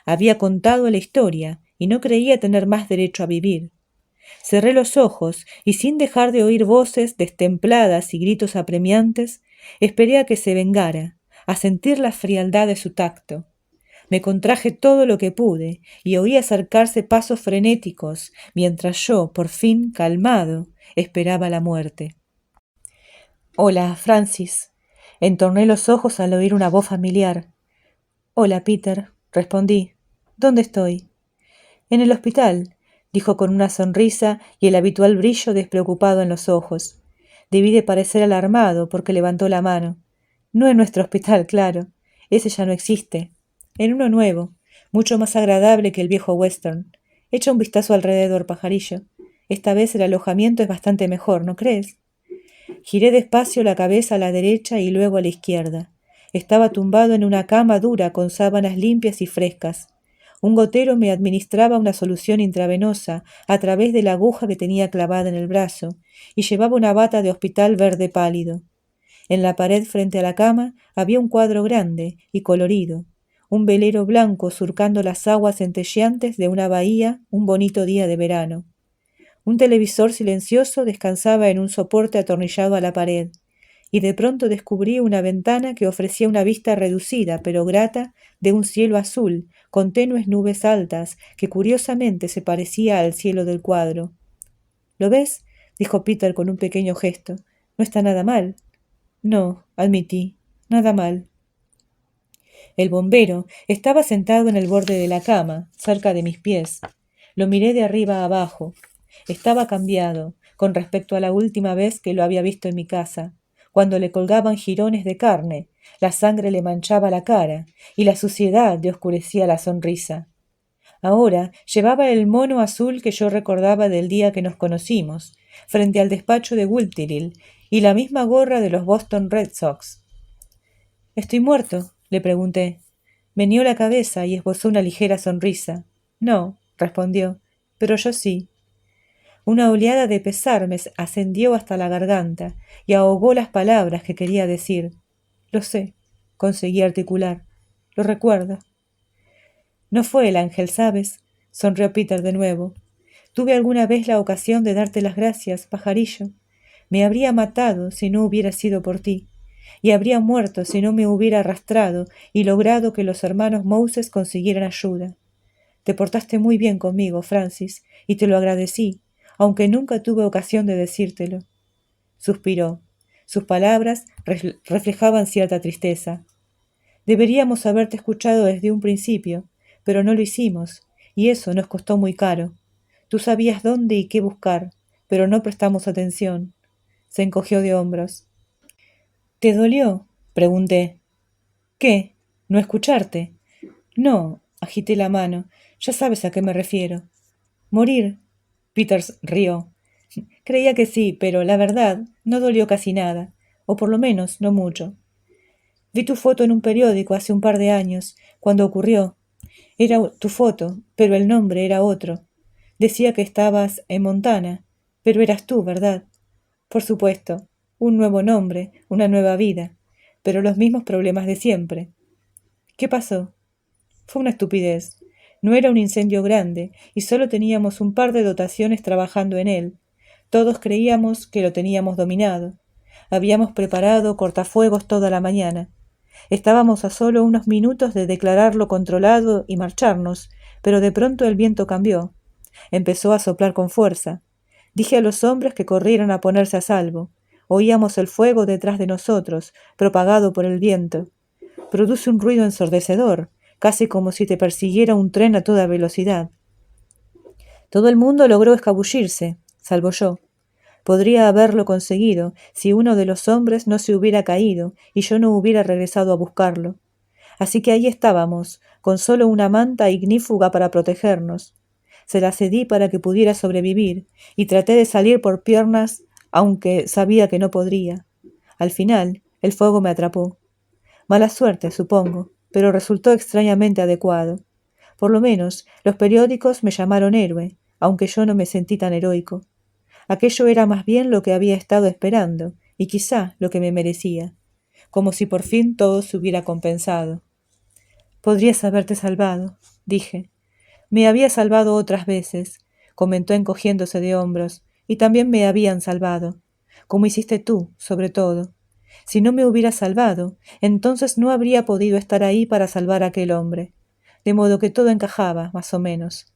Había contado la historia y no creía tener más derecho a vivir. Cerré los ojos y sin dejar de oír voces destempladas y gritos apremiantes, esperé a que se vengara, a sentir la frialdad de su tacto. Me contraje todo lo que pude y oí acercarse pasos frenéticos, mientras yo, por fin, calmado, esperaba la muerte. «Hola, Francis». Entorné los ojos al oír una voz familiar. «Hola, Peter», respondí. ¿Dónde estoy? En el hospital, dijo con una sonrisa y el habitual brillo despreocupado en los ojos. Debí de parecer alarmado porque levantó la mano. No en nuestro hospital, claro. Ese ya no existe. En uno nuevo, mucho más agradable que el viejo Western. Echa un vistazo alrededor, pajarillo. Esta vez el alojamiento es bastante mejor, ¿no crees? Giré despacio la cabeza a la derecha y luego a la izquierda. Estaba tumbado en una cama dura con sábanas limpias y frescas. Un gotero me administraba una solución intravenosa a través de la aguja que tenía clavada en el brazo, y llevaba una bata de hospital verde pálido. En la pared frente a la cama había un cuadro grande y colorido, un velero blanco surcando las aguas centelleantes de una bahía un bonito día de verano. Un televisor silencioso descansaba en un soporte atornillado a la pared, y de pronto descubrí una ventana que ofrecía una vista reducida pero grata de un cielo azul con tenues nubes altas que curiosamente se parecía al cielo del cuadro. ¿Lo ves? Dijo Peter con un pequeño gesto. No está nada mal. No, admití, nada mal. El bombero estaba sentado en el borde de la cama, cerca de mis pies. Lo miré de arriba a abajo. Estaba cambiado con respecto a la última vez que lo había visto en mi casa, cuando le colgaban jirones de carne, la sangre le manchaba la cara y la suciedad le oscurecía la sonrisa. Ahora llevaba el mono azul que yo recordaba del día que nos conocimos, frente al despacho de Wiltshire, y la misma gorra de los Boston Red Sox. ¿Estoy muerto?, le pregunté. Meneó la cabeza y esbozó una ligera sonrisa. No, respondió, pero yo sí. Una oleada de pesar me ascendió hasta la garganta y ahogó las palabras que quería decir. Lo sé, conseguí articular. Lo recuerdo. No fue el ángel, ¿sabes? Sonrió Peter de nuevo. Tuve alguna vez la ocasión de darte las gracias, pajarillo. Me habría matado si no hubiera sido por ti, y habría muerto si no me hubiera arrastrado y logrado que los hermanos Moses consiguieran ayuda. Te portaste muy bien conmigo, Francis, y te lo agradecí, aunque nunca tuve ocasión de decírtelo. Suspiró. Sus palabras reflejaban cierta tristeza. Deberíamos haberte escuchado desde un principio, pero no lo hicimos, y eso nos costó muy caro. Tú sabías dónde y qué buscar, pero no prestamos atención. Se encogió de hombros. ¿Te dolió? Pregunté. ¿Qué? ¿No escucharte? No, agité la mano. Ya sabes a qué me refiero. ¿Morir? Peters rió. Creía que sí, pero la verdad no dolió casi nada, o por lo menos no mucho. Vi tu foto en un periódico hace un par de años, cuando ocurrió. Era tu foto, pero el nombre era otro. Decía que estabas en Montana, pero eras tú, ¿verdad? Por supuesto, un nuevo nombre, una nueva vida, pero los mismos problemas de siempre. ¿Qué pasó? Fue una estupidez. No era un incendio grande, y solo teníamos un par de dotaciones trabajando en él. Todos creíamos que lo teníamos dominado. Habíamos preparado cortafuegos toda la mañana. Estábamos a solo unos minutos de declararlo controlado y marcharnos, pero de pronto el viento cambió. Empezó a soplar con fuerza. Dije a los hombres que corrieran a ponerse a salvo. Oíamos el fuego detrás de nosotros, propagado por el viento. Produce un ruido ensordecedor, casi como si te persiguiera un tren a toda velocidad. Todo el mundo logró escabullirse, salvo yo. Podría haberlo conseguido si uno de los hombres no se hubiera caído y yo no hubiera regresado a buscarlo. Así que ahí estábamos, con solo una manta ignífuga para protegernos. Se la cedí para que pudiera sobrevivir, y traté de salir por piernas, aunque sabía que no podría. Al final, el fuego me atrapó. Mala suerte, supongo, pero resultó extrañamente adecuado. Por lo menos, los periódicos me llamaron héroe, aunque yo no me sentí tan heroico. Aquello era más bien lo que había estado esperando, y quizá lo que me merecía, como si por fin todo se hubiera compensado. Podrías haberte salvado, dije. Me había salvado otras veces, comentó encogiéndose de hombros, y también me habían salvado, como hiciste tú, sobre todo. Si no me hubiera salvado, entonces no habría podido estar ahí para salvar a aquel hombre, de modo que todo encajaba, más o menos.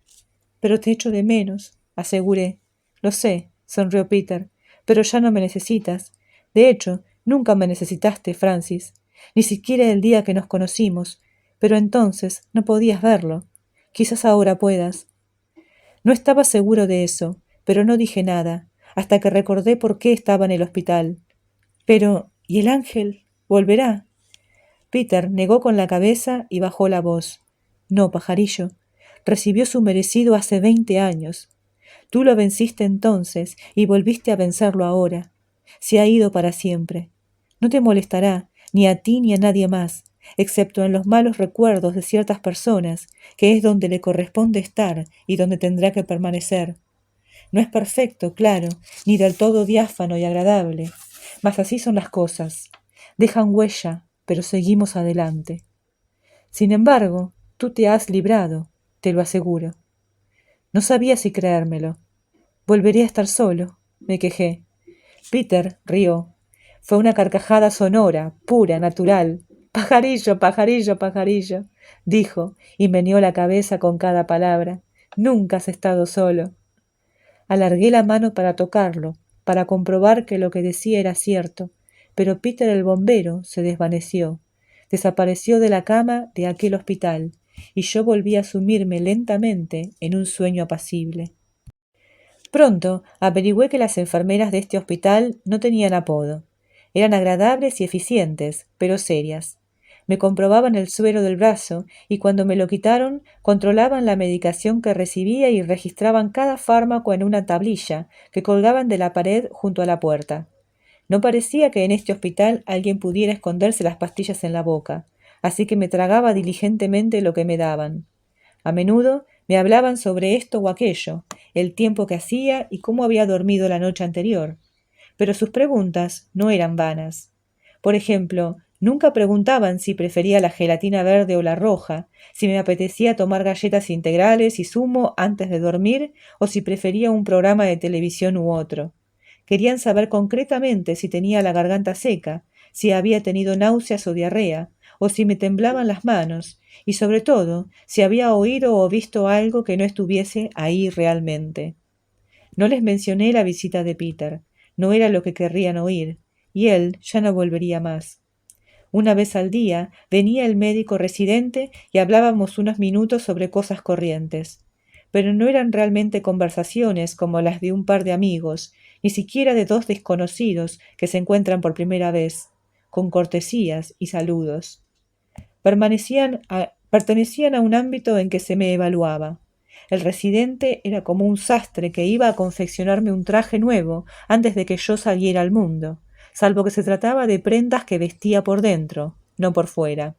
Pero te echo de menos, aseguré. Lo sé, sonrió Peter, pero ya no me necesitas. De hecho, nunca me necesitaste, Francis, ni siquiera el día que nos conocimos, pero entonces no podías verlo. Quizás ahora puedas. No estaba seguro de eso, pero no dije nada, hasta que recordé por qué estaba en el hospital. Pero, ¿y el ángel? ¿Volverá? Peter negó con la cabeza y bajó la voz. No, pajarillo. Recibió su merecido hace 20 años. Tú lo venciste entonces y volviste a vencerlo ahora. Se ha ido para siempre. No te molestará, ni a ti ni a nadie más, excepto en los malos recuerdos de ciertas personas, que es donde le corresponde estar y donde tendrá que permanecer. No es perfecto, claro, ni del todo diáfano y agradable, mas así son las cosas. Dejan huella, pero seguimos adelante. Sin embargo, tú te has librado, te lo aseguro. No sabía si creérmelo. Volveré a estar solo, me quejé. Peter rió. Fue una carcajada sonora, pura, natural. Pajarillo, pajarillo, pajarillo, dijo, y meneó la cabeza con cada palabra. Nunca has estado solo. Alargué la mano para tocarlo, para comprobar que lo que decía era cierto, pero Peter el bombero se desvaneció, desapareció de la cama de aquel hospital, y yo volví a sumirme lentamente en un sueño apacible. Pronto averigüé que las enfermeras de este hospital no tenían apodo. Eran agradables y eficientes, pero serias. Me comprobaban el suero del brazo y cuando me lo quitaron controlaban la medicación que recibía y registraban cada fármaco en una tablilla que colgaban de la pared junto a la puerta. No parecía que en este hospital alguien pudiera esconderse las pastillas en la boca, así que me tragaba diligentemente lo que me daban. A menudo me hablaban sobre esto o aquello, el tiempo que hacía y cómo había dormido la noche anterior. Pero sus preguntas no eran vanas. Por ejemplo, nunca preguntaban si prefería la gelatina verde o la roja, si me apetecía tomar galletas integrales y zumo antes de dormir o si prefería un programa de televisión u otro. Querían saber concretamente si tenía la garganta seca, si había tenido náuseas o diarrea, o si me temblaban las manos, y sobre todo, si había oído o visto algo que no estuviese ahí realmente. No les mencioné la visita de Peter, no era lo que querrían oír, y él ya no volvería más. Una vez al día venía el médico residente y hablábamos unos minutos sobre cosas corrientes. Pero no eran realmente conversaciones como las de un par de amigos, ni siquiera de dos desconocidos que se encuentran por primera vez, con cortesías y saludos. Pertenecían a un ámbito en que se me evaluaba. El residente era como un sastre que iba a confeccionarme un traje nuevo antes de que yo saliera al mundo, salvo que se trataba de prendas que vestía por dentro, no por fuera.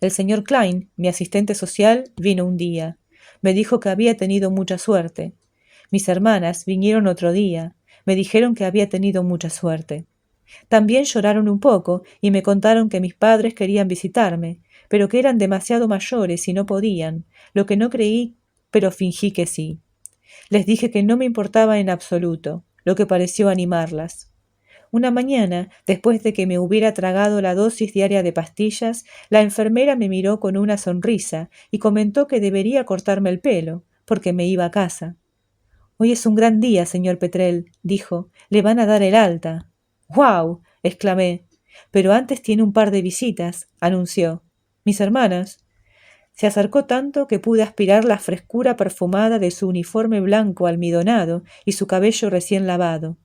El señor Klein, mi asistente social, vino un día. Me dijo que había tenido mucha suerte. Mis hermanas vinieron otro día. Me dijeron que había tenido mucha suerte. También lloraron un poco y me contaron que mis padres querían visitarme, pero que eran demasiado mayores y no podían, lo que no creí, pero fingí que sí. Les dije que no me importaba en absoluto, lo que pareció animarlas. Una mañana, después de que me hubiera tragado la dosis diaria de pastillas, la enfermera me miró con una sonrisa y comentó que debería cortarme el pelo, porque me iba a casa. Hoy es un gran día, señor Petrel, dijo. Le van a dar el alta. ¡Guau! Exclamé. Pero antes tiene un par de visitas, anunció. Mis hermanas. Se acercó tanto que pude aspirar la frescura perfumada de su uniforme blanco almidonado y su cabello recién lavado.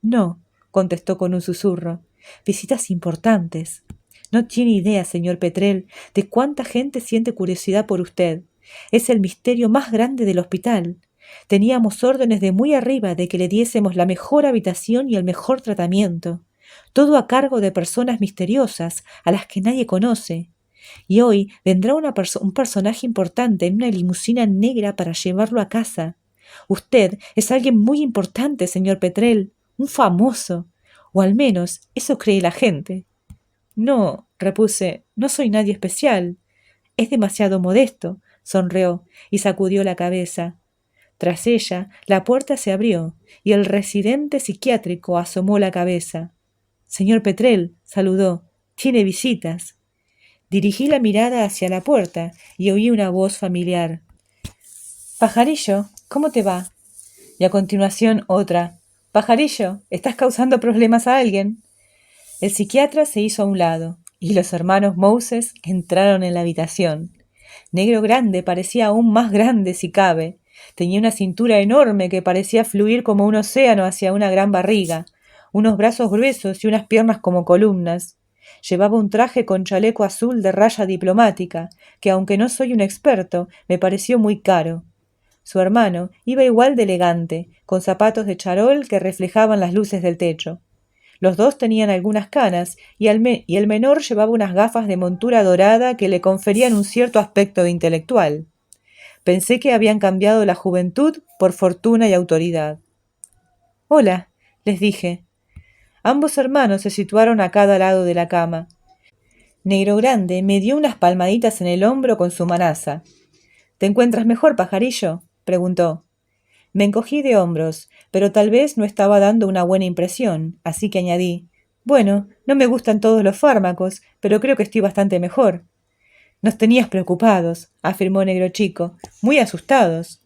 No, contestó con un susurro. Visitas importantes. No tiene idea, señor Petrel, de cuánta gente siente curiosidad por usted. Es el misterio más grande del hospital. Teníamos órdenes de muy arriba de que le diésemos la mejor habitación y el mejor tratamiento. Todo a cargo de personas misteriosas, a las que nadie conoce. Y hoy vendrá un personaje importante en una limusina negra para llevarlo a casa. Usted es alguien muy importante, señor Petrel, un famoso. O al menos eso cree la gente. No, repuse, no soy nadie especial. Es demasiado modesto, sonrió y sacudió la cabeza. Tras ella, la puerta se abrió y el residente psiquiátrico asomó la cabeza. Señor Petrel, saludó, tiene visitas. Dirigí la mirada hacia la puerta y oí una voz familiar. Pajarillo, ¿cómo te va? Y a continuación otra. Pajarillo, ¿estás causando problemas a alguien? El psiquiatra se hizo a un lado y los hermanos Moses entraron en la habitación. Negro Grande parecía aún más grande si cabe. Tenía una cintura enorme que parecía fluir como un océano hacia una gran barriga, unos brazos gruesos y unas piernas como columnas. Llevaba un traje con chaleco azul de raya diplomática, que aunque no soy un experto, me pareció muy caro. Su hermano iba igual de elegante, con zapatos de charol que reflejaban las luces del techo. Los dos tenían algunas canas y el menor llevaba unas gafas de montura dorada que le conferían un cierto aspecto de intelectual. Pensé que habían cambiado la juventud por fortuna y autoridad. «Hola», les dije. Ambos hermanos se situaron a cada lado de la cama. Negro Grande me dio unas palmaditas en el hombro con su manaza. «¿Te encuentras mejor, pajarillo?», preguntó. Me encogí de hombros, pero tal vez no estaba dando una buena impresión, así que añadí: «Bueno, no me gustan todos los fármacos, pero creo que estoy bastante mejor». «Nos tenías preocupados», afirmó Negro Chico, «muy asustados».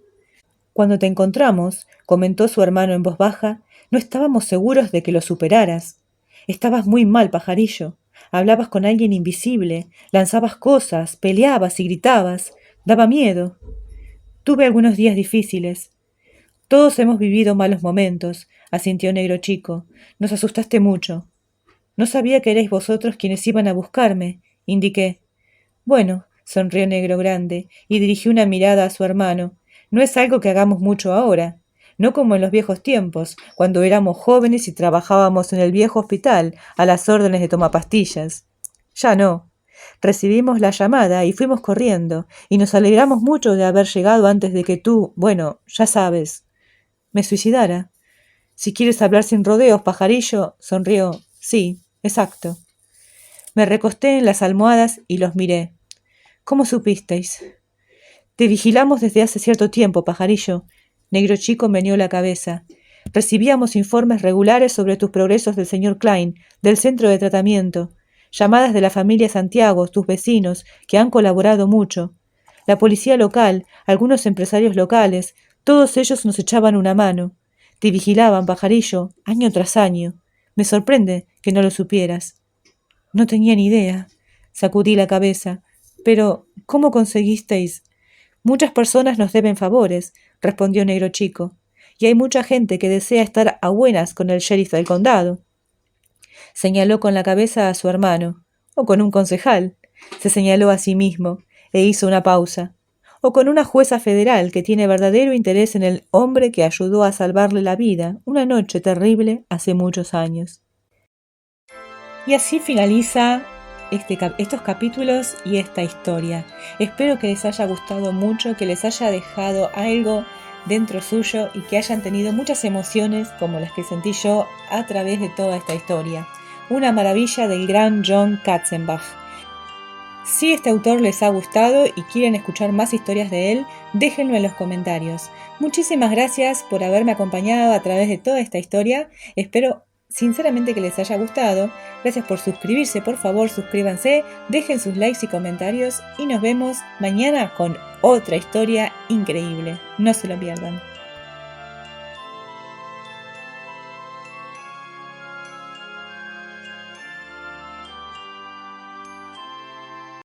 «Cuando te encontramos», comentó su hermano en voz baja, «no estábamos seguros de que lo superaras. Estabas muy mal, pajarillo. Hablabas con alguien invisible, lanzabas cosas, peleabas y gritabas. Daba miedo». «Tuve algunos días difíciles». «Todos hemos vivido malos momentos», asintió Negro Chico. «Nos asustaste mucho». «No sabía que erais vosotros quienes iban a buscarme», indiqué. «Bueno», sonrió Negro Grande, y dirigió una mirada a su hermano. «No es algo que hagamos mucho ahora. No como en los viejos tiempos, cuando éramos jóvenes y trabajábamos en el viejo hospital, a las órdenes de tomapastillas. Ya no. Recibimos la llamada y fuimos corriendo, y nos alegramos mucho de haber llegado antes de que tú, bueno, ya sabes, me suicidara». «Si quieres hablar sin rodeos, pajarillo», sonrió. «Sí, exacto». Me recosté en las almohadas y los miré. «¿Cómo supisteis?» «Te vigilamos desde hace cierto tiempo, pajarillo». Negro Chico meneó la cabeza. «Recibíamos informes regulares sobre tus progresos del señor Klein, del centro de tratamiento. Llamadas de la familia Santiago, tus vecinos, que han colaborado mucho. La policía local, algunos empresarios locales, todos ellos nos echaban una mano. Te vigilaban, pajarillo, año tras año. Me sorprende que no lo supieras». «No tenía ni idea». Sacudí la cabeza. «Pero, ¿cómo conseguisteis?» «Muchas personas nos deben favores», respondió Negro Chico, «y hay mucha gente que desea estar a buenas con el sheriff del condado». Señaló con la cabeza a su hermano. «O con un concejal», se señaló a sí mismo, e hizo una pausa. «O con una jueza federal que tiene verdadero interés en el hombre que ayudó a salvarle la vida una noche terrible hace muchos años». Y así finaliza estos capítulos y esta historia. Espero que les haya gustado mucho, que les haya dejado algo dentro suyo y que hayan tenido muchas emociones como las que sentí yo a través de toda esta historia. Una maravilla del gran John Katzenbach. Si este autor les ha gustado y quieren escuchar más historias de él, déjenlo en los comentarios. Muchísimas gracias por haberme acompañado a través de toda esta historia. Espero sinceramente que les haya gustado. Gracias por suscribirse, por favor suscríbanse, dejen sus likes y comentarios y nos vemos mañana con otra historia increíble. No se lo pierdan.